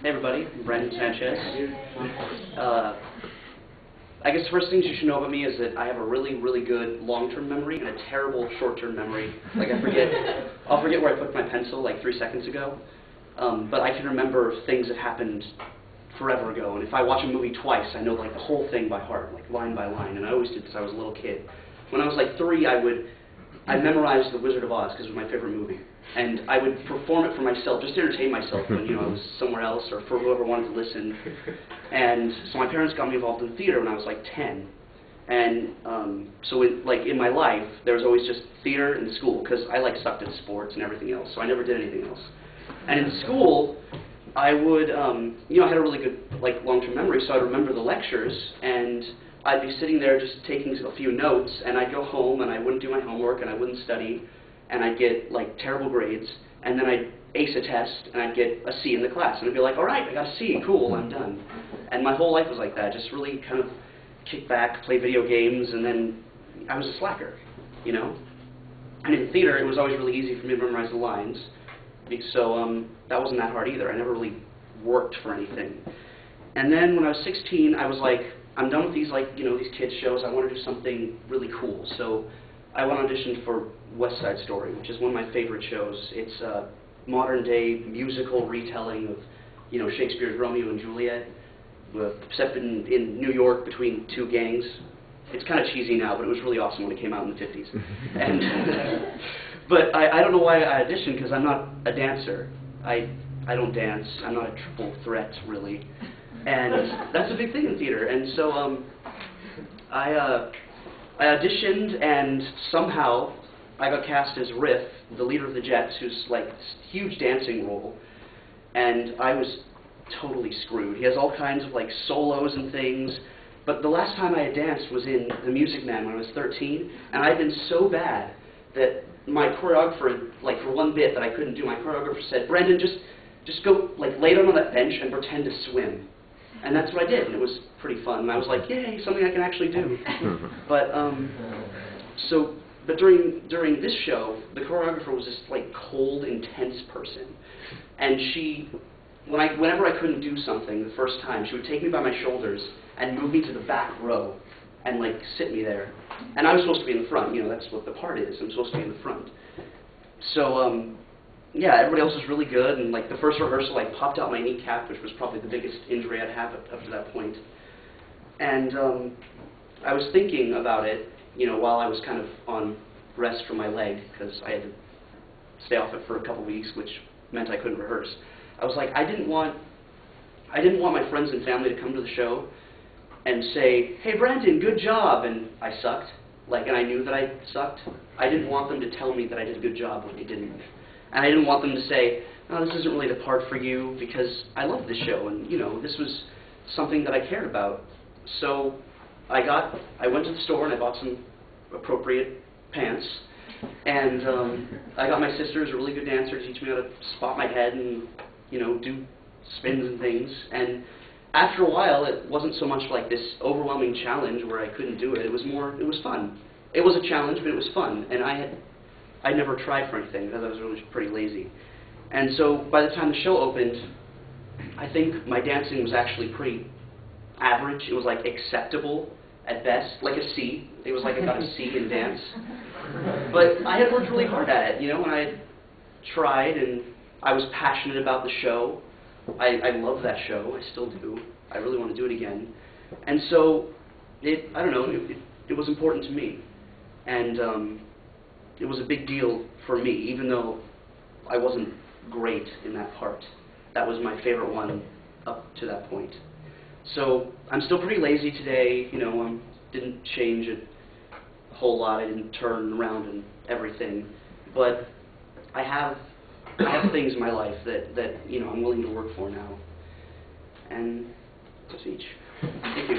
Hey everybody, I'm Brandon Sanchez. I guess the first things you should know about me is that I have a really, really good long-term memory and a terrible short-term memory. Like I'll forget where I put my pencil like 3 seconds ago, but I can remember things that happened forever ago. And if I watch a movie twice, I know like the whole thing by heart, like line by line. And I always did since I was a little kid. When I was like 3, I memorized The Wizard of Oz because it was my favorite movie. And I would perform it for myself, just to entertain myself when, I was somewhere else or for whoever wanted to listen. And so my parents got me involved in theater when I was like 10. And so in my life, there was always just theater and school because I sucked at sports and everything else, so I never did anything else. And in school, I would, I had a really good long-term memory, so I'd remember the lectures, and I'd be sitting there just taking a few notes, and I'd go home and I wouldn't do my homework and I wouldn't study, and I'd get terrible grades, and then I'd ace a test and I'd get a C in the class, and I'd be like, all right, I got a C, cool, I'm done. And my whole life was like that, just really kind of kick back, play video games, and then I was a slacker, And in theater, it was always really easy for me to memorize the lines, so that wasn't that hard either. I never really worked for anything. And then when I was 16, I was like, I'm done with these these kids shows. I want to do something really cool. So I went auditioned for West Side Story, which is one of my favorite shows. It's a modern-day musical retelling of, Shakespeare's Romeo and Juliet, except in New York between two gangs. It's kind of cheesy now, but it was really awesome when it came out in the 50s. And but I don't know why I auditioned, because I'm not a dancer. I don't dance. I'm not a triple threat, really. And that's a big thing in theater. And so I auditioned, and somehow I got cast as Riff, the leader of the Jets, who's this huge dancing role. And I was totally screwed. He has all kinds of solos and things. But the last time I had danced was in The Music Man when I was 13, and I had been so bad that my choreographer, for one bit that I couldn't do, my choreographer said, Brandon, just go lay down on that bench and pretend to swim. And that's what I did, and it was pretty fun. And I was like, yay, something I can actually do. But but during this show, the choreographer was this cold, intense person, and she, whenever I couldn't do something the first time, she would take me by my shoulders and move me to the back row and sit me there. And I was supposed to be in the front. That's what the part is. I'm supposed to be in the front. So yeah, everybody else was really good, and the first rehearsal, I popped out my kneecap, which was probably the biggest injury I'd have up to that point. And I was thinking about it, while I was kind of on rest from my leg, because I had to stay off it for a couple weeks, which meant I couldn't rehearse. I was like, I didn't want my friends and family to come to the show and say, hey Brandon, good job, and I sucked, and I knew that I sucked. I didn't want them to tell me that I did a good job when they didn't. And I didn't want them to say, no, this isn't really the part for you, because I loved the show, and this was something that I cared about. So I went to the store and I bought some appropriate pants, and I got my sister, who's a really good dancer, to teach me how to spot my head and do spins and things. And after a while, it wasn't so much this overwhelming challenge where I couldn't do it. It was fun. It was a challenge, but it was fun. And I never tried for anything because I was really pretty lazy. And so by the time the show opened, I think my dancing was actually pretty average. It was acceptable at best, a C. It was I got a C in dance. But I had worked really hard at it, and I had tried, and I was passionate about the show. I love that show. I still do. I really want to do it again. And so I don't know, it was important to me. And it was a big deal for me, even though I wasn't great in that part. That was my favorite one up to that point. So I'm still pretty lazy today. Didn't change it a whole lot. I didn't turn around and everything. But I have things in my life that I'm willing to work for now. And that's each. Thank you.